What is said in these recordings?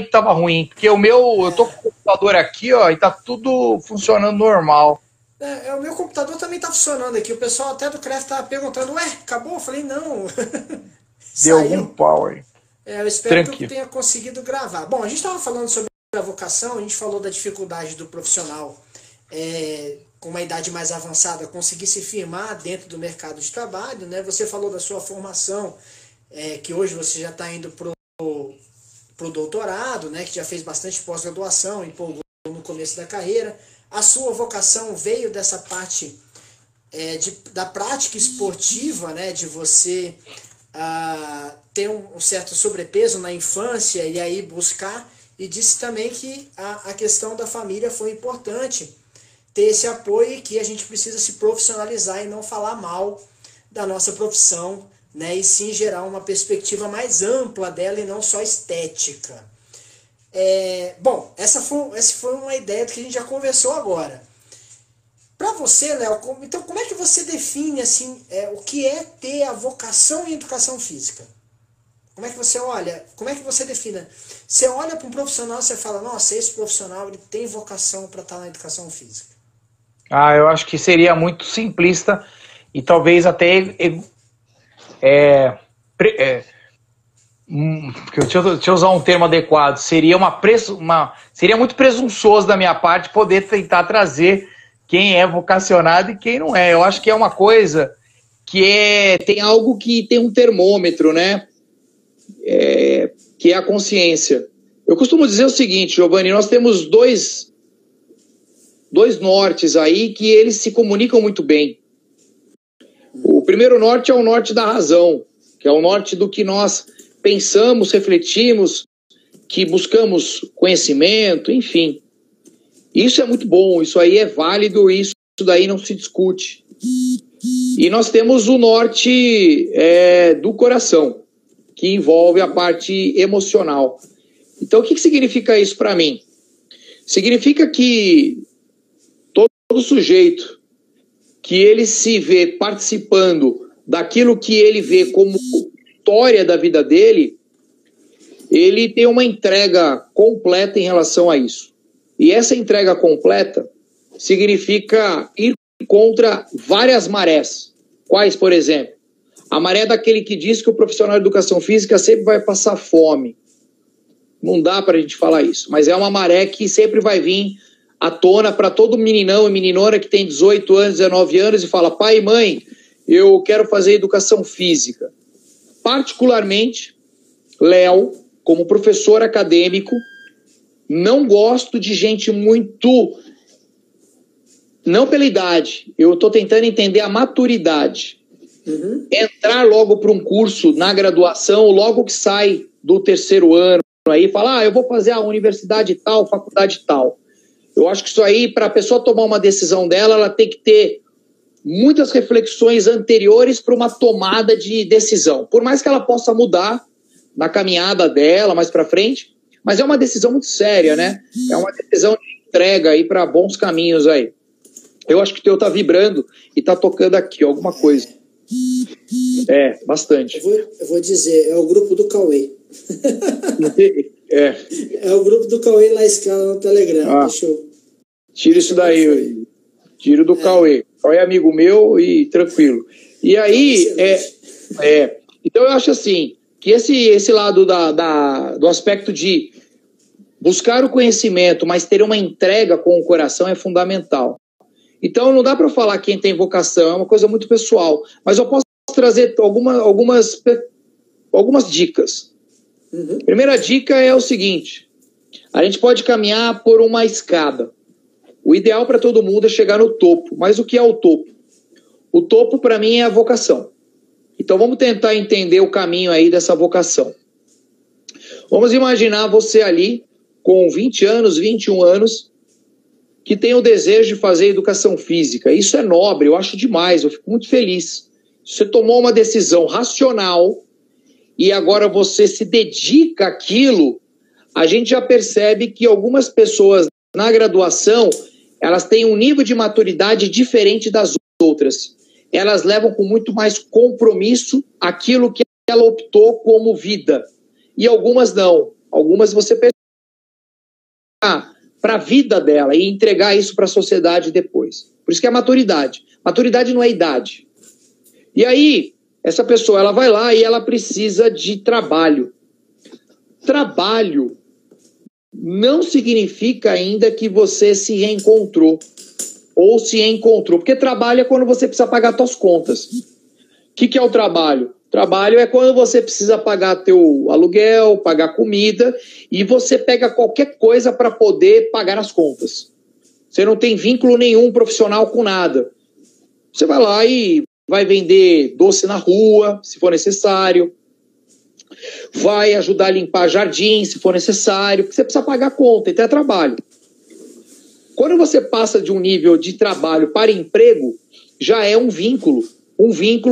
que tava ruim, porque eu tô com o computador aqui, ó, e tá tudo funcionando normal. O meu computador também tá funcionando aqui. O pessoal até do CREF tava perguntando, ué, acabou? Eu falei, não. Deu algum Saiu. power. Eu espero que eu Tranquilo. tenha conseguido gravar. Bom, a gente estava falando sobre a vocação, a gente falou da dificuldade do profissional com uma idade mais avançada conseguir se firmar dentro do mercado de trabalho, né? Você falou da sua formação, que hoje você já está indo pro doutorado, né? Que já fez bastante pós-graduação, empolgou no começo da carreira. A sua vocação veio dessa parte da prática esportiva, né? De você ter um certo sobrepeso na infância e aí buscar, e disse também que a questão da família foi importante, ter esse apoio e que a gente precisa se profissionalizar e não falar mal da nossa profissão, né, e sim gerar uma perspectiva mais ampla dela e não só estética. Bom, essa foi uma ideia que a gente já conversou agora. Para você, Léo, então como é que você define assim, o que é ter a vocação em educação física? Como é que você olha? Como é que você define? Você olha para um profissional e você fala, nossa, esse profissional ele tem vocação para estar na educação física. Eu acho que seria muito simplista e talvez até deixa eu usar um termo adequado, seria muito presunçoso da minha parte poder tentar trazer quem é vocacionado e quem não é. Eu acho que é uma coisa tem algo que tem um termômetro, né? Que é a consciência. Eu costumo dizer o seguinte, Giovanni, nós temos dois nortes aí que eles se comunicam muito bem. O primeiro norte é o norte da razão, que é o norte do que nós pensamos, refletimos, que buscamos conhecimento, enfim. Isso é muito bom, isso aí é válido, isso daí não se discute. E nós temos o norte do coração, que envolve a parte emocional. Então, o que significa isso para mim? Significa que todo sujeito que ele se vê participando daquilo que ele vê como história da vida dele, ele tem uma entrega completa em relação a isso. E essa entrega completa significa ir contra várias marés. Quais, por exemplo? A maré daquele que diz que o profissional de educação física sempre vai passar fome. Não dá para a gente falar isso, mas é uma maré que sempre vai vir à tona para todo meninão e meninona que tem 18 anos, 19 anos e fala, pai e mãe, eu quero fazer educação física. Particularmente, Léo, como professor acadêmico, não gosto de gente muito... Não pela idade, eu estou tentando entender a maturidade. Entrar logo para um curso na graduação, logo que sai do terceiro ano, aí falar, eu vou fazer a universidade tal, faculdade tal. Eu acho que isso aí, para a pessoa tomar uma decisão dela, ela tem que ter muitas reflexões anteriores para uma tomada de decisão. Por mais que ela possa mudar na caminhada dela mais para frente, mas é uma decisão muito séria, né? É uma decisão de entrega aí para bons caminhos aí. Eu acho que o teu tá vibrando e tá tocando aqui alguma coisa. Bastante. Eu vou dizer, é o grupo do Cauê. É o grupo do Cauê lá escala no Telegram. Deixa eu... Tira isso daí, tiro do Cauê. Cauê é amigo meu e tranquilo. E aí, então eu acho assim, que esse lado do aspecto de buscar o conhecimento, mas ter uma entrega com o coração é fundamental. Então não dá para falar quem tem vocação, é uma coisa muito pessoal. Mas eu posso trazer algumas dicas. Primeira dica é o seguinte, a gente pode caminhar por uma escada. O ideal para todo mundo é chegar no topo. Mas o que é o topo? O topo para mim é a vocação. Então vamos tentar entender o caminho aí dessa vocação. Vamos imaginar você ali com 20 anos, 21 anos, que tem o desejo de fazer educação física. Isso é nobre, eu acho demais, eu fico muito feliz. Você tomou uma decisão racional e agora você se dedica àquilo, a gente já percebe que algumas pessoas na graduação, elas têm um nível de maturidade diferente das outras. Elas levam com muito mais compromisso aquilo que ela optou como vida. E algumas não. Algumas você para a vida dela e entregar isso para a sociedade depois. Por isso que é maturidade. Maturidade não é idade. E aí, essa pessoa ela vai lá e ela precisa de trabalho. Trabalho não significa ainda que você se reencontrou ou se encontrou, porque trabalho é quando você precisa pagar suas contas. O que é o trabalho? Trabalho é quando você precisa pagar teu aluguel, pagar comida, e você pega qualquer coisa para poder pagar as contas. Você não tem vínculo nenhum profissional com nada. Você vai lá e vai vender doce na rua, se for necessário. Vai ajudar a limpar jardim, se for necessário, porque você precisa pagar a conta, então é trabalho. Quando você passa de um nível de trabalho para emprego, já é um vínculo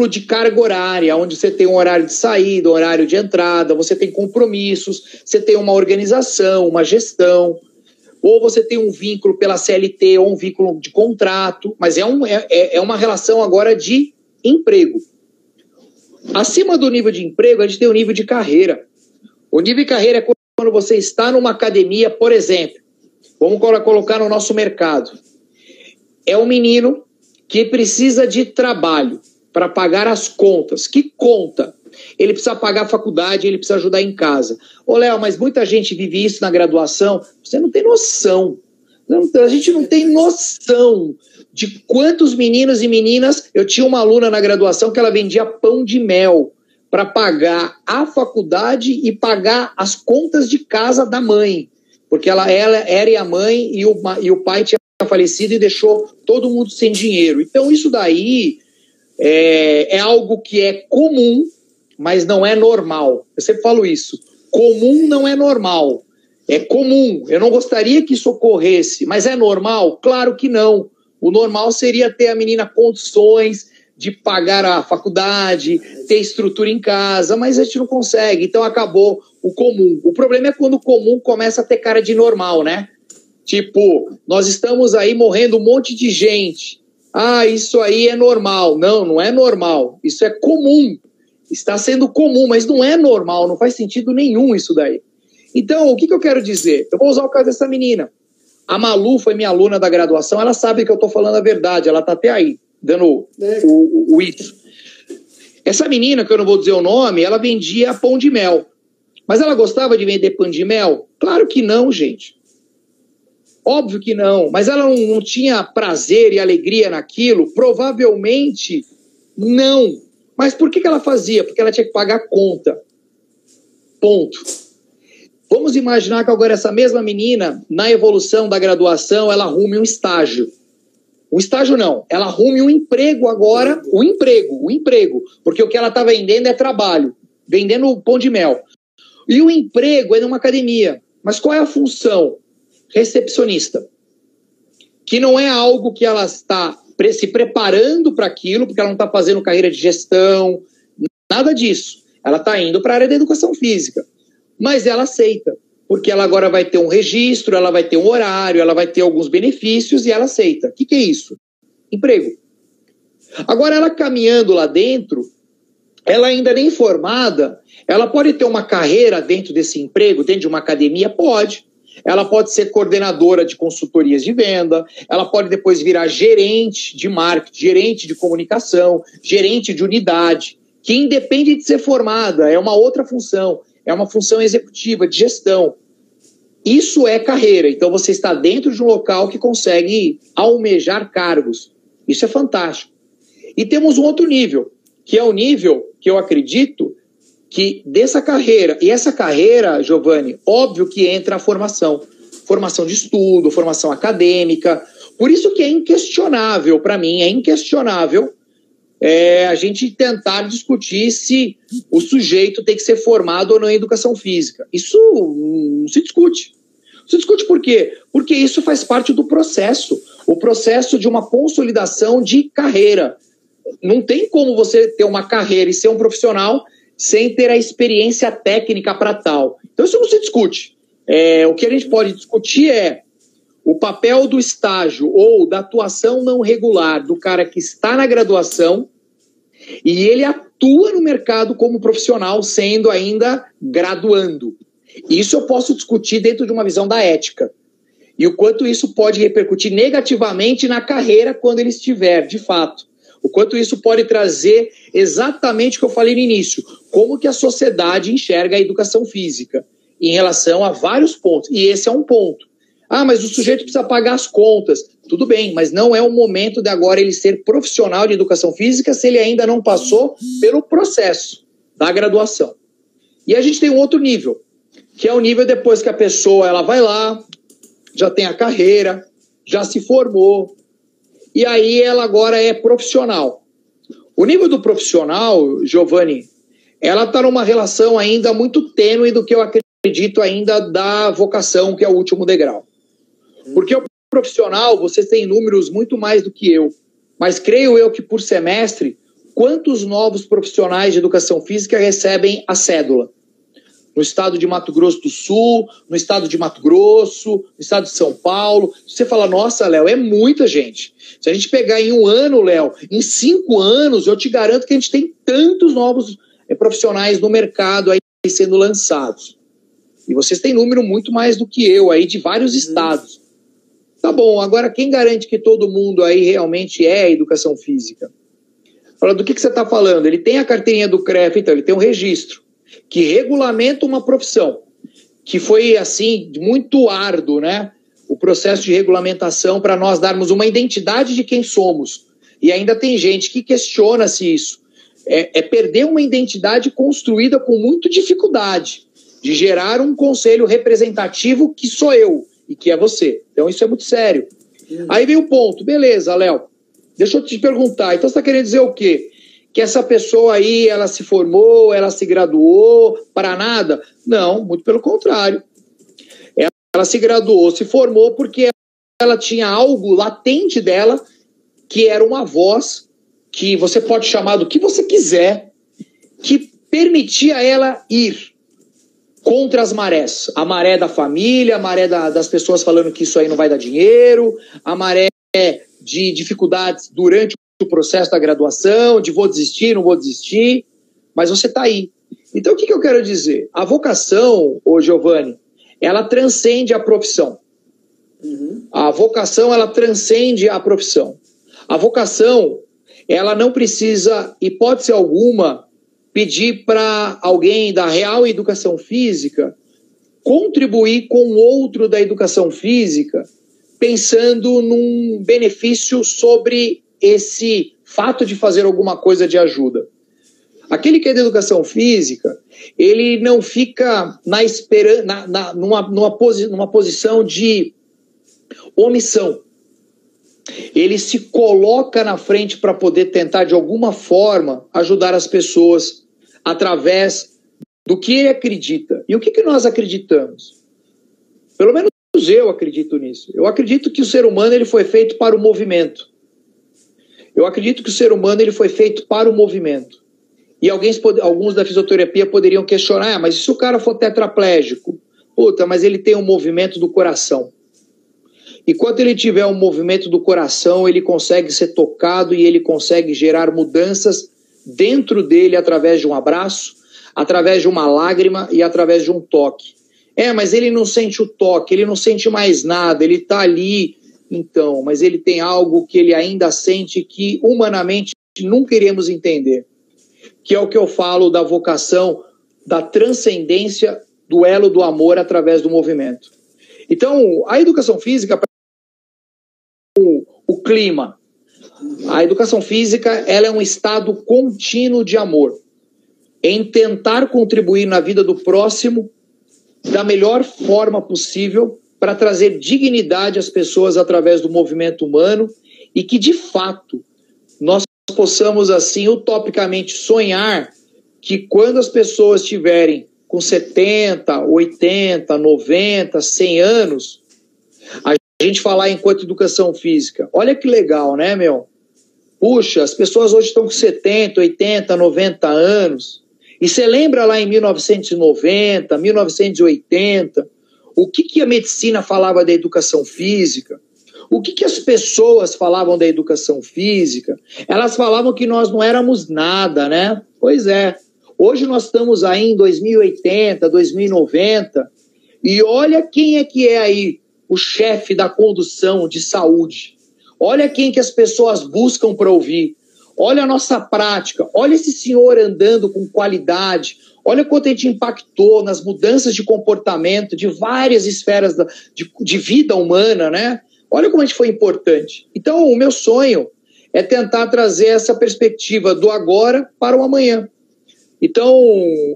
de carga horária, onde você tem um horário de saída, um horário de entrada, você tem compromissos, você tem uma organização, uma gestão, ou você tem um vínculo pela CLT ou um vínculo de contrato, mas é uma relação agora de emprego. Acima do nível de emprego, a gente tem o nível de carreira. O nível de carreira é quando você está numa academia, por exemplo, vamos colocar no nosso mercado. É um menino que precisa de trabalho para pagar as contas. Que conta? Ele precisa pagar a faculdade, ele precisa ajudar em casa. Ô, Léo, mas muita gente vive isso na graduação. Você não tem noção. A gente não tem noção de quantos meninos e meninas... Eu tinha uma aluna na graduação que ela vendia pão de mel para pagar a faculdade e pagar as contas de casa da mãe. Porque ela era a mãe e o pai tinha falecido e deixou todo mundo sem dinheiro. Então isso daí é algo que é comum, mas não é normal. Eu sempre falo isso. Comum não é normal. É comum. Eu não gostaria que isso ocorresse, mas é normal? Claro que não. O normal seria ter a menina condições de pagar a faculdade, ter estrutura em casa, mas a gente não consegue. Então acabou o comum. O problema é quando o comum começa a ter cara de normal, né? Tipo, nós estamos aí morrendo um monte de gente. Ah, isso aí é normal. Não, não é normal. Isso é comum. Está sendo comum, mas não é normal. Não faz sentido nenhum isso daí. Então, o que eu quero dizer? Eu vou usar o caso dessa menina. A Malu foi minha aluna da graduação. Ela sabe que eu estou falando a verdade. Ela está até aí, dando o isso. Essa menina, que eu não vou dizer o nome, ela vendia pão de mel. Mas ela gostava de vender pão de mel? Claro que não, gente. Óbvio que não. Mas ela não tinha prazer e alegria naquilo? Provavelmente não. Mas por que ela fazia? Porque ela tinha que pagar a conta. Ponto. Vamos imaginar que agora essa mesma menina, na evolução da graduação, ela arrume um estágio. Um estágio não, ela arrume um emprego agora, um emprego. Porque o que ela está vendendo é trabalho, vendendo pão de mel. E o emprego é numa academia. Mas qual é a função? Recepcionista. Que não é algo que ela está se preparando para aquilo, porque ela não está fazendo carreira de gestão, nada disso. Ela está indo para a área da educação física. Mas ela aceita, porque ela agora vai ter um registro, ela vai ter um horário, ela vai ter alguns benefícios e ela aceita. O que é isso? Emprego. Agora, ela caminhando lá dentro, ela ainda nem formada, ela pode ter uma carreira dentro desse emprego, dentro de uma academia? Pode. Ela pode ser coordenadora de consultorias de venda, ela pode depois virar gerente de marketing, gerente de comunicação, gerente de unidade, que independe de ser formada, é uma outra função, é uma função executiva, de gestão. Isso é carreira, então você está dentro de um local que consegue almejar cargos. Isso é fantástico. E temos um outro nível, que é o nível que eu acredito que dessa carreira, e essa carreira, Giovanni, óbvio que entra a formação de estudo, formação acadêmica, por isso que é inquestionável, para mim, é inquestionável a gente tentar discutir se o sujeito tem que ser formado ou não em educação física. Isso não se discute. Se discute por quê? Porque isso faz parte do processo, o processo de uma consolidação de carreira. Não tem como você ter uma carreira e ser um profissional sem ter a experiência técnica para tal. Então isso não se discute. O que a gente pode discutir é o papel do estágio ou da atuação não regular do cara que está na graduação e ele atua no mercado como profissional, sendo ainda graduando. Isso eu posso discutir dentro de uma visão da ética. E o quanto isso pode repercutir negativamente na carreira quando ele estiver, de fato. O quanto isso pode trazer exatamente o que eu falei no início, como que a sociedade enxerga a educação física em relação a vários pontos. E esse é um ponto. Ah, mas o sujeito precisa pagar as contas. Tudo bem, mas não é o momento de agora ele ser profissional de educação física se ele ainda não passou pelo processo da graduação. E a gente tem um outro nível, que é o nível depois que a pessoa ela vai lá, já tem a carreira, já se formou, e aí ela agora é profissional. O nível do profissional, Giovanni, ela está numa relação ainda muito tênue do que eu acredito ainda da vocação, que é o último degrau. Porque o profissional, vocês têm números muito mais do que eu, mas creio eu que por semestre, quantos novos profissionais de educação física recebem a cédula? No estado de Mato Grosso do Sul, no estado de Mato Grosso, no estado de São Paulo. Você fala, nossa, Léo, é muita gente. Se a gente pegar em um ano, Léo, em 5 anos, eu te garanto que a gente tem tantos novos profissionais no mercado aí sendo lançados. E vocês têm número muito mais do que eu aí de vários estados. Tá bom, agora quem garante que todo mundo aí realmente é educação física? Fala, do que você está falando? Ele tem a carteirinha do CREF, então ele tem um registro que regulamenta uma profissão, que foi, assim, muito árduo, né? O processo de regulamentação para nós darmos uma identidade de quem somos. E ainda tem gente que questiona se isso é perder uma identidade construída com muita dificuldade de gerar um conselho representativo que sou eu e que é você. Então isso é muito sério. Aí vem o ponto. Beleza, Léo, deixa eu te perguntar. Então você está querendo dizer o quê? Que essa pessoa aí, ela se formou, ela se graduou, para nada? Não, muito pelo contrário. Ela se graduou, se formou porque ela tinha algo latente dela, que era uma voz, que você pode chamar do que você quiser, que permitia ela ir contra as marés. A maré da família, a maré das pessoas falando que isso aí não vai dar dinheiro, a maré de dificuldades durante o processo da graduação, de vou desistir, não vou desistir, mas você está aí. Então, o que eu quero dizer? A vocação, ô Giovanni, ela transcende a profissão. A vocação, ela transcende a profissão. A vocação, ela não precisa, hipótese alguma, pedir para alguém da real educação física contribuir com outro da educação física, pensando num benefício sobre esse fato de fazer alguma coisa de ajuda. Aquele que é da educação física, ele não fica numa posição de omissão. Ele se coloca na frente para poder tentar, de alguma forma, ajudar as pessoas através do que ele acredita. E o que nós acreditamos? Pelo menos eu acredito nisso. Eu acredito que o ser humano ele foi feito para o movimento. Eu acredito que o ser humano ele foi feito para o movimento. E alguns da fisioterapia poderiam questionar, mas se o cara for tetraplégico? Puta, mas ele tem um movimento do coração. Enquanto ele tiver um movimento do coração, ele consegue ser tocado e ele consegue gerar mudanças dentro dele através de um abraço, através de uma lágrima e através de um toque. Mas ele não sente o toque, ele não sente mais nada, ele está ali, então, mas ele tem algo que ele ainda sente que humanamente nunca iremos entender, que é o que eu falo da vocação, da transcendência do elo do amor através do movimento. Então, a educação física, o clima, a educação física ela é um estado contínuo de amor, em tentar contribuir na vida do próximo da melhor forma possível para trazer dignidade às pessoas através do movimento humano e que, de fato, nós possamos, assim, utopicamente sonhar que quando as pessoas estiverem com 70, 80, 90, 100 anos, a gente falar enquanto educação física. Olha que legal, né, meu? Puxa, as pessoas hoje estão com 70, 80, 90 anos. E você lembra lá em 1990, 1980, o que a medicina falava da educação física? O que as pessoas falavam da educação física? Elas falavam que nós não éramos nada, né? Pois é. Hoje nós estamos aí em 2080, 2090, e olha quem é que é aí o chefe da condução de saúde. Olha quem que as pessoas buscam para ouvir. Olha a nossa prática. Olha esse senhor andando com qualidade. Olha quanto a gente impactou nas mudanças de comportamento de várias esferas de vida humana, né? Olha como a gente foi importante. Então, o meu sonho é tentar trazer essa perspectiva do agora para o amanhã. Então,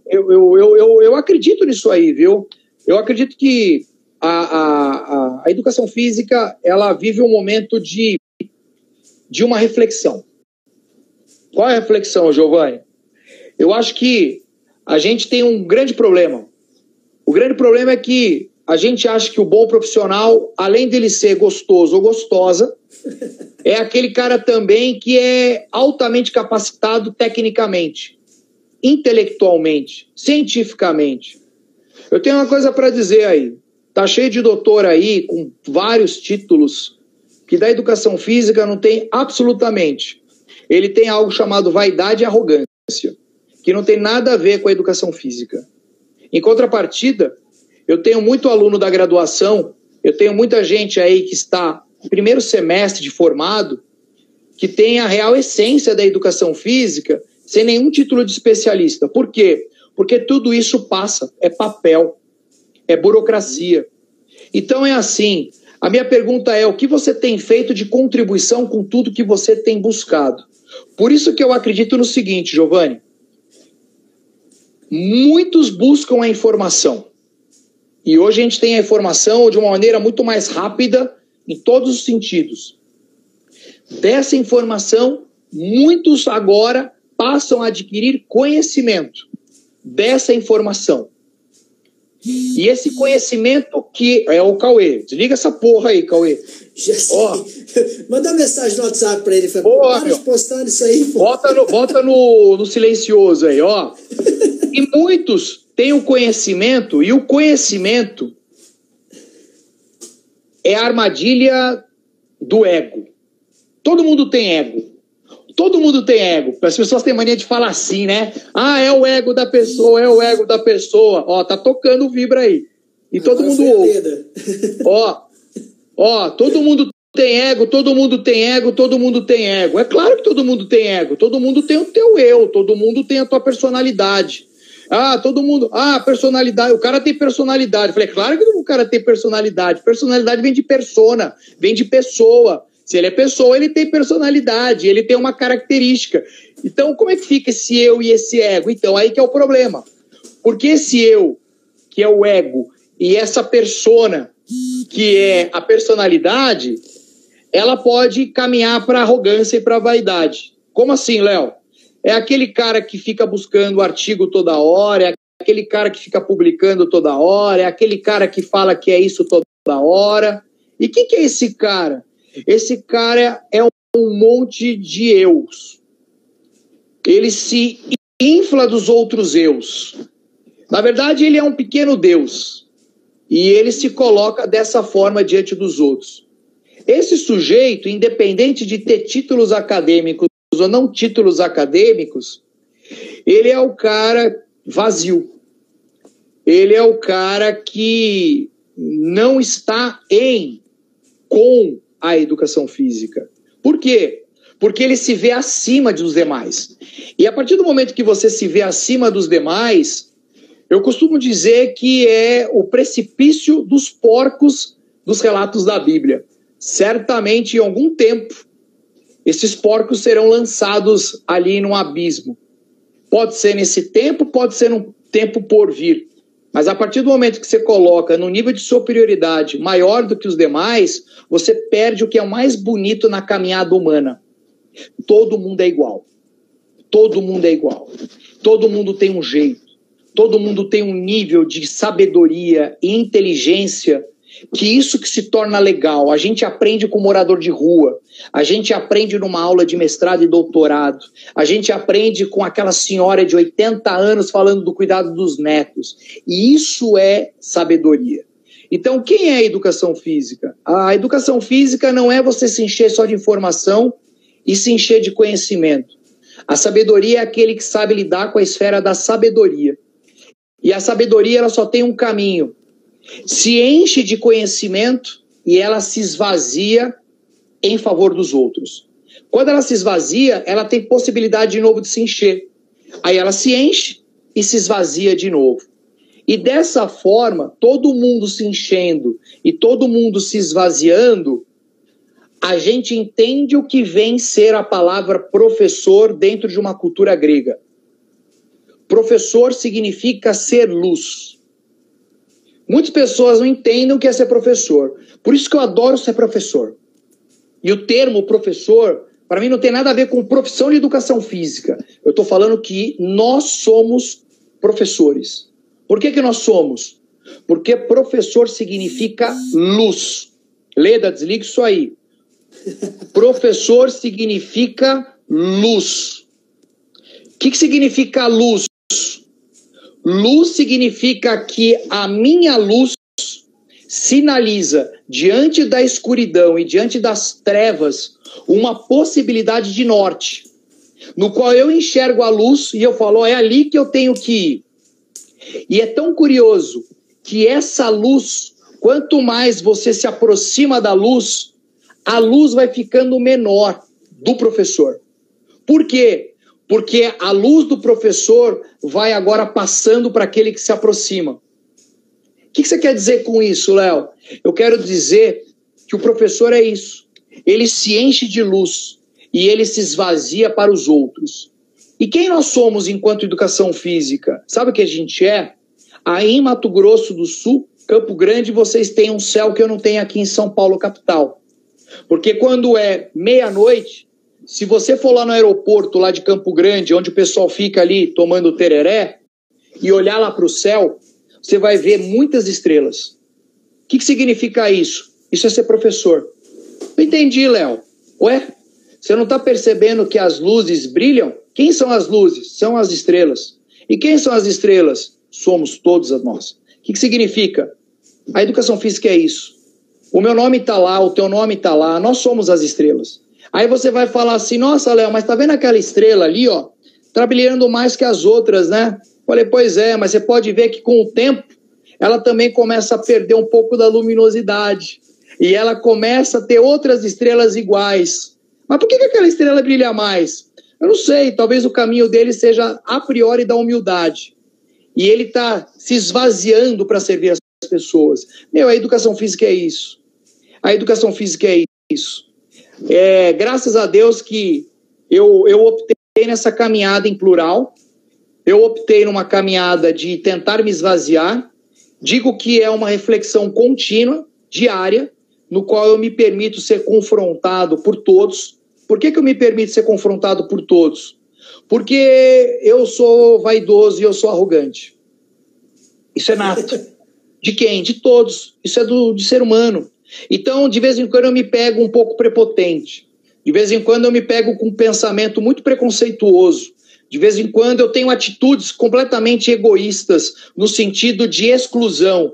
eu acredito nisso aí, viu? Eu acredito que a educação física, ela vive um momento de uma reflexão. Qual é a reflexão, Giovanni? Eu acho que a gente tem um grande problema. O grande problema é que a gente acha que o bom profissional, além dele ser gostoso ou gostosa, é aquele cara também que é altamente capacitado tecnicamente, intelectualmente, cientificamente. Eu tenho uma coisa para dizer aí. Tá cheio de doutor aí, com vários títulos, que da educação física não tem absolutamente. Ele tem algo chamado vaidade e arrogância, que não tem nada a ver com a educação física. Em contrapartida, eu tenho muito aluno da graduação, eu tenho muita gente aí que está no primeiro semestre de formado, que tem a real essência da educação física, sem nenhum título de especialista. Por quê? Porque tudo isso passa, é papel, é burocracia. Então é assim, a minha pergunta é, o que você tem feito de contribuição com tudo que você tem buscado? Por isso que eu acredito no seguinte, Giovanni, muitos buscam a informação. E hoje a gente tem a informação de uma maneira muito mais rápida em todos os sentidos. Dessa informação, muitos agora passam a adquirir conhecimento dessa informação. E esse conhecimento que é o Cauê. Desliga essa porra aí, Cauê. Ó, manda uma mensagem no WhatsApp pra ele. Para de postar isso aí. Bota no silencioso aí, ó. E muitos têm o conhecimento, e o conhecimento é a armadilha do ego. Todo mundo tem ego. Todo mundo tem ego. As pessoas têm mania de falar assim, né? Ah, é o ego da pessoa, é o ego da pessoa. Ó, tá tocando o vibra aí. E todo mundo ouve. Ó, todo mundo tem ego, todo mundo tem ego, todo mundo tem ego. É claro que todo mundo tem ego. Todo mundo tem o teu eu, todo mundo tem a tua personalidade. Ah, todo mundo... Ah, personalidade. O cara tem personalidade. Eu falei, claro que o cara tem personalidade. Personalidade vem de persona, vem de pessoa. Se ele é pessoa, ele tem personalidade, ele tem uma característica. Então, como é que fica esse eu e esse ego? Então, aí que é o problema. Porque esse eu, que é o ego, e essa persona, que é a personalidade, ela pode caminhar para a arrogância e para a vaidade. Como assim, Léo? É aquele cara que fica buscando artigo toda hora, é aquele cara que fica publicando toda hora, é aquele cara que fala que é isso toda hora. E quem que é esse cara? Esse cara é um monte de eus. Ele se infla dos outros eus. Na verdade, ele é um pequeno Deus. E ele se coloca dessa forma diante dos outros. Esse sujeito, independente de ter títulos acadêmicos ou não títulos acadêmicos, ele é o cara vazio. Ele é o cara que não está com a educação física. Por quê? Porque ele se vê acima dos demais. E a partir do momento que você se vê acima dos demais, eu costumo dizer que é o precipício dos porcos dos relatos da Bíblia. Certamente, em algum tempo, esses porcos serão lançados ali num abismo. Pode ser nesse tempo, pode ser num tempo por vir. Mas a partir do momento que você coloca no nível de superioridade maior do que os demais, você perde o que é o mais bonito na caminhada humana. Todo mundo é igual. Todo mundo é igual. Todo mundo tem um jeito. Todo mundo tem um nível de sabedoria e inteligência que isso que se torna legal. A gente aprende com morador de rua. A gente aprende numa aula de mestrado e doutorado. A gente aprende com aquela senhora de 80 anos falando do cuidado dos netos. E isso é sabedoria. Então, quem é a educação física? A educação física não é você se encher só de informação e se encher de conhecimento. A sabedoria é aquele que sabe lidar com a esfera da sabedoria. E a sabedoria ela só tem um caminho. Se enche de conhecimento e ela se esvazia em favor dos outros. Quando ela se esvazia, ela tem possibilidade de novo de se encher. Aí ela se enche e se esvazia de novo. E dessa forma, todo mundo se enchendo e todo mundo se esvaziando, a gente entende o que vem ser a palavra professor dentro de uma cultura grega. Professor significa ser luz. Muitas pessoas não entendem o que é ser professor. Por isso que eu adoro ser professor. E o termo professor, para mim, não tem nada a ver com profissão de educação física. Eu estou falando que nós somos professores. Por que nós somos? Porque professor significa luz. Leda, desliga isso aí. Professor significa luz. O que significa luz? Luz significa que a minha luz sinaliza diante da escuridão e diante das trevas uma possibilidade de norte, no qual eu enxergo a luz e eu falo, é ali que eu tenho que ir. E é tão curioso que essa luz, quanto mais você se aproxima da luz, a luz vai ficando menor do professor. Por quê? Porque a luz do professor vai agora passando para aquele que se aproxima. O que você quer dizer com isso, Léo? Eu quero dizer que o professor é isso. Ele se enche de luz e ele se esvazia para os outros. E quem nós somos enquanto educação física? Sabe o que a gente é? Aí em Mato Grosso do Sul, Campo Grande, vocês têm um céu que eu não tenho aqui em São Paulo, capital. Porque quando é meia-noite, se você for lá no aeroporto, lá de Campo Grande, onde o pessoal fica ali tomando tereré, e olhar lá para o céu, você vai ver muitas estrelas. O que significa isso? Isso é ser professor. Não entendi, Léo. Ué, você não está percebendo que as luzes brilham? Quem são as luzes? São as estrelas. E quem são as estrelas? Somos todos nós. O que significa? A educação física é isso. O meu nome está lá, o teu nome está lá, nós somos as estrelas. Aí você vai falar assim, nossa, Léo, mas tá vendo aquela estrela ali, ó? Tá brilhando mais que as outras, né? Falei, pois é, mas você pode ver que com o tempo, ela também começa a perder um pouco da luminosidade. E ela começa a ter outras estrelas iguais. Mas por que aquela estrela brilha mais? Eu não sei, talvez o caminho dele seja a priori da humildade. E ele tá se esvaziando para servir as pessoas. A educação física é isso. A educação física é isso. Graças a Deus que eu optei nessa caminhada em plural, eu optei numa caminhada de tentar me esvaziar, digo que é uma reflexão contínua, diária, no qual eu me permito ser confrontado por todos. Por que eu me permito ser confrontado por todos? Porque eu sou vaidoso e eu sou arrogante. Isso é nato. De quem? De todos. Isso é de ser humano. Então, de vez em quando eu me pego um pouco prepotente. De vez em quando eu me pego com um pensamento muito preconceituoso. De vez em quando eu tenho atitudes completamente egoístas, no sentido de exclusão.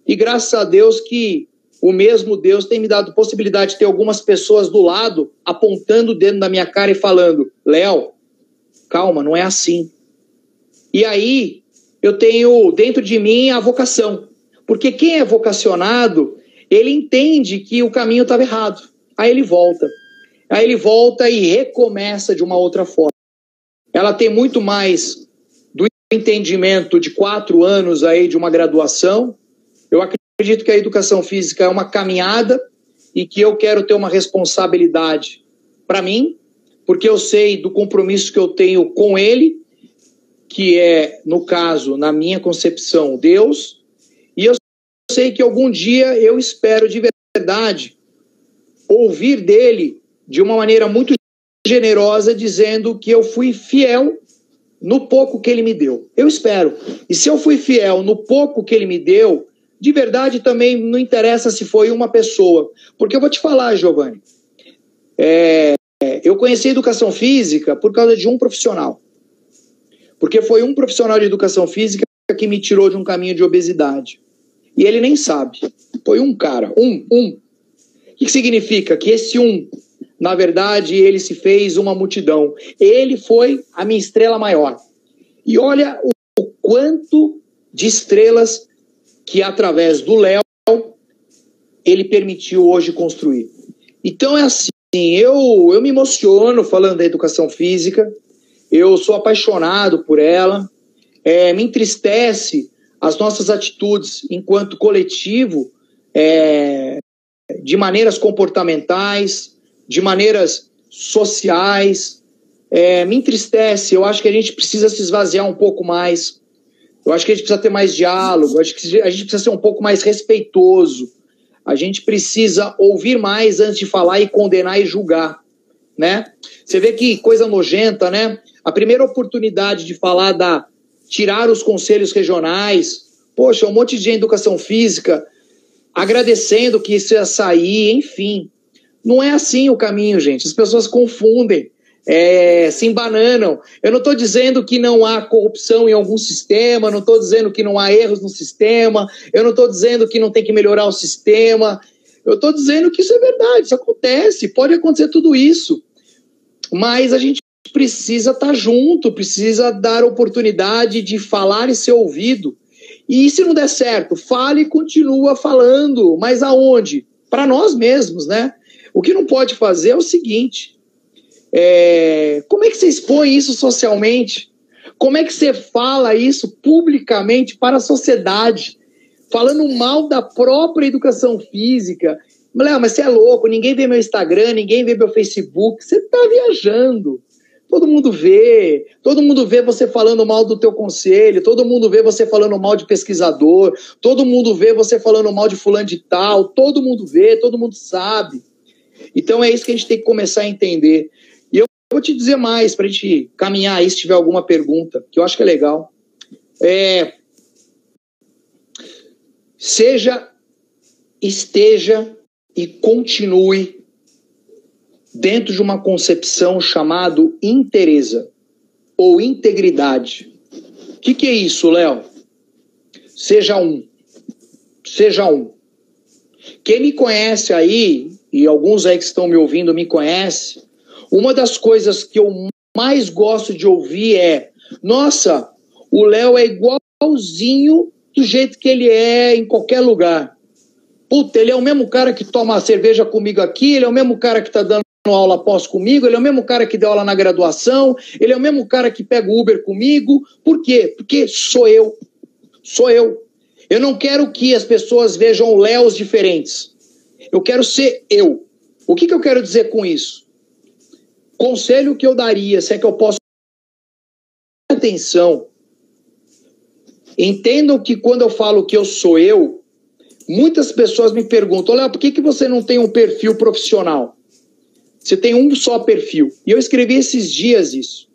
E graças a Deus que o mesmo Deus tem me dado possibilidade de ter algumas pessoas do lado, apontando o dedo na minha cara e falando, Léo, calma, não é assim. E aí eu tenho dentro de mim a vocação. Porque quem é vocacionado, ele entende que o caminho estava errado. Aí ele volta. Aí ele volta e recomeça de uma outra forma. Ela tem muito mais do entendimento de 4 anos aí de uma graduação. Eu acredito que a educação física é uma caminhada e que eu quero ter uma responsabilidade para mim, porque eu sei do compromisso que eu tenho com ele, que é, no caso, na minha concepção, Deus, e eu sei que algum dia eu espero de verdade ouvir dele de uma maneira muito generosa, dizendo que eu fui fiel no pouco que ele me deu. Eu espero. E se eu fui fiel no pouco que ele me deu, de verdade também não interessa se foi uma pessoa. Porque eu vou te falar, Giovanni, eu conheci a educação física por causa de um profissional. Porque foi um profissional de educação física que me tirou de um caminho de obesidade. E ele nem sabe. Foi um cara, um. O que significa? Que esse na verdade, ele se fez uma multidão. Ele foi a minha estrela maior. E olha o quanto de estrelas que, através do Léo, ele permitiu hoje construir. Então é assim, eu me emociono falando da educação física, eu sou apaixonado por ela, me entristece as nossas atitudes enquanto coletivo, de maneiras comportamentais, de maneiras sociais, me entristece. Eu acho que a gente precisa se esvaziar um pouco mais, eu acho que a gente precisa ter mais diálogo, eu acho que a gente precisa ser um pouco mais respeitoso, a gente precisa ouvir mais antes de falar e condenar e julgar, né? Você vê que coisa nojenta, né? A primeira oportunidade de falar tirar os conselhos regionais, poxa, um monte de educação física agradecendo que isso ia sair, enfim. Não é assim o caminho, gente. As pessoas confundem, se embananam. Eu não estou dizendo que não há corrupção em algum sistema, não estou dizendo que não há erros no sistema, eu não estou dizendo que não tem que melhorar o sistema, eu estou dizendo que isso é verdade, isso acontece, pode acontecer tudo isso. Mas a gente precisa estar junto, precisa dar oportunidade de falar e ser ouvido. E se não der certo, fale e continua falando. Mas aonde? Para nós mesmos, né? O que não pode fazer é o seguinte, como é que você expõe isso socialmente? Como é que você fala isso publicamente para a sociedade? Falando mal da própria educação física. Léo, mas você é louco, ninguém vê meu Instagram, ninguém vê meu Facebook, você está viajando. Todo mundo vê você falando mal do teu conselho, todo mundo vê você falando mal de pesquisador, todo mundo vê você falando mal de fulano de tal, todo mundo vê, todo mundo sabe. Então é isso que a gente tem que começar a entender. E eu vou te dizer mais, para a gente caminhar aí, se tiver alguma pergunta, que eu acho que é legal. Esteja e continue dentro de uma concepção chamada inteireza ou integridade. O que é isso, Léo? Seja um. Quem me conhece aí, e alguns aí que estão me ouvindo me conhecem, uma das coisas que eu mais gosto de ouvir é: nossa, o Léo é igualzinho do jeito que ele é em qualquer lugar. Puta, ele é o mesmo cara que toma cerveja comigo aqui, ele é o mesmo cara que está dando aula pós comigo, ele é o mesmo cara que deu aula na graduação, ele é o mesmo cara que pega o Uber comigo. Por quê? Porque sou eu. Eu não quero que as pessoas vejam Léos diferentes. Eu quero ser eu. O que eu quero dizer com isso? Conselho que eu daria, se é que eu posso... Atenção. Entendam que quando eu falo que eu sou eu, muitas pessoas me perguntam: Léo, por que você não tem um perfil profissional? Você tem um só perfil. E eu escrevi esses dias isso.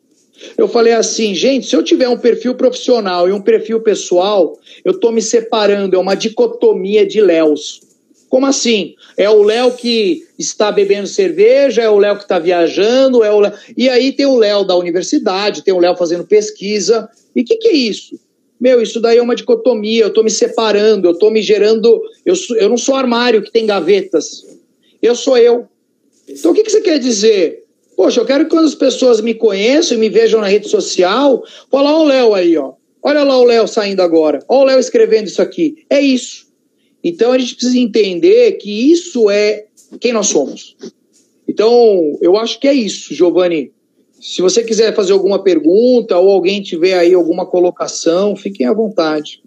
Eu falei assim, gente, se eu tiver um perfil profissional e um perfil pessoal, eu estou me separando, é uma dicotomia de Léos. Como assim? É o Léo que está bebendo cerveja, é o Léo que está viajando, é o Léo... E aí tem o Léo da universidade, tem o Léo fazendo pesquisa. E o que é isso? Meu, isso daí é uma dicotomia, eu estou me separando, eu estou me gerando... Eu não sou armário que tem gavetas. Eu sou eu. Então o que você quer dizer? Poxa, eu quero que quando as pessoas me conheçam e me vejam na rede social, olha lá o Léo aí, ó. Olha lá o Léo saindo agora. Olha o Léo escrevendo isso aqui. É isso. Então a gente precisa entender que isso é quem nós somos. Então eu acho que é isso, Giovanni. Se você quiser fazer alguma pergunta ou alguém tiver aí alguma colocação, fiquem à vontade.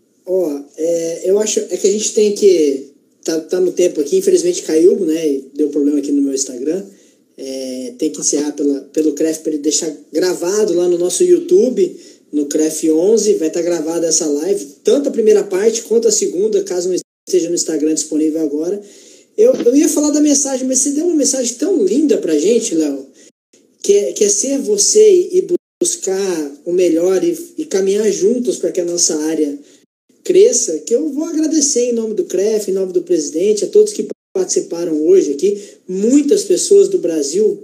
Eu acho que a gente tem que... Tá no tempo aqui, infelizmente caiu, né? Deu problema aqui no meu Instagram. Tem que encerrar pelo CREF para ele deixar gravado lá no nosso YouTube, no CREF 11. Vai estar gravada essa live, tanto a primeira parte quanto a segunda, caso não esteja no Instagram disponível agora. Eu ia falar da mensagem, mas você deu uma mensagem tão linda pra gente, Léo, que é ser você e buscar o melhor e caminhar juntos para que a nossa área cresça, que eu vou agradecer em nome do CREF, em nome do presidente, a todos que participaram hoje aqui. Muitas pessoas do Brasil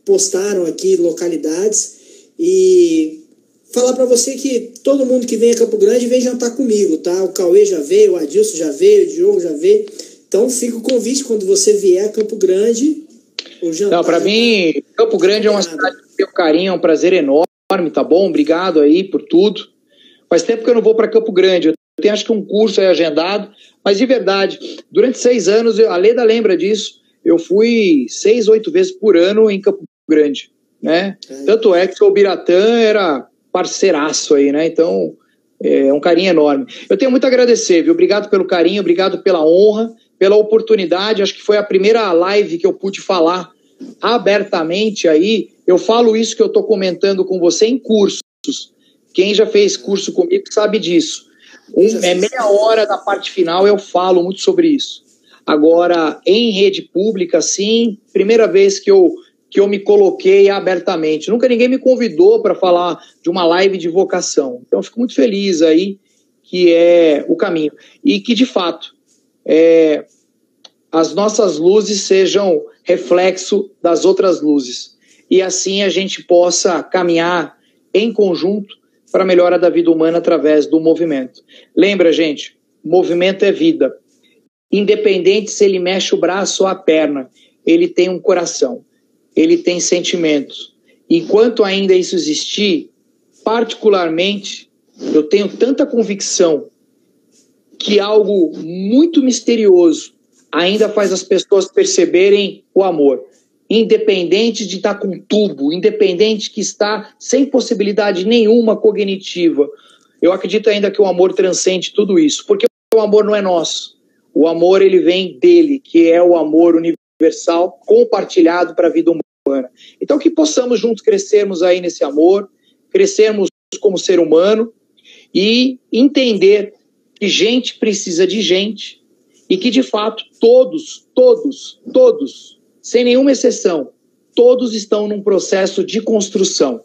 postaram aqui localidades, e falar para você que todo mundo que vem a Campo Grande vem jantar comigo, tá? O Cauê já veio, o Adilson já veio, o Diogo já veio. Então fica o convite, quando você vier a Campo Grande, o jantar... Não, para mim, Campo Grande é uma cidade que tem um carinho, é um prazer enorme, tá bom? Obrigado aí por tudo. Faz tempo que eu não vou para Campo Grande. Eu tenho acho que um curso aí agendado, Mas de verdade, durante 6 anos, a Leda lembra disso, eu fui 6, 8 vezes por ano em Campo Grande, né? Tanto é que o Biratã era parceiraço aí, né? Então, é um carinho enorme. Eu tenho muito a agradecer, viu? Obrigado pelo carinho, obrigado pela honra, pela oportunidade. Acho que foi a primeira live que eu pude falar abertamente aí. Eu falo isso que eu estou comentando com você em cursos. Quem já fez curso comigo sabe disso. Meia hora da parte final eu falo muito sobre isso. Agora, em rede pública, sim, primeira vez que eu me coloquei abertamente. Nunca ninguém me convidou para falar de uma live de vocação. Então, eu fico muito feliz aí que é o caminho. E que, de fato, as nossas luzes sejam reflexo das outras luzes. E assim a gente possa caminhar em conjunto para a melhora da vida humana através do movimento. Lembra, gente, movimento é vida. Independente se ele mexe o braço ou a perna, ele tem um coração, ele tem sentimentos. Enquanto ainda isso existir, particularmente, eu tenho tanta convicção que algo muito misterioso ainda faz as pessoas perceberem o amor. Independente de estar com tubo, independente que está sem possibilidade nenhuma cognitiva. Eu acredito ainda que o amor transcende tudo isso, porque o amor não é nosso. O amor, ele vem dele, que é o amor universal compartilhado para a vida humana. Então, que possamos juntos crescermos aí nesse amor, crescermos como ser humano e entender que gente precisa de gente e que, de fato, todos, sem nenhuma exceção, todos estão num processo de construção.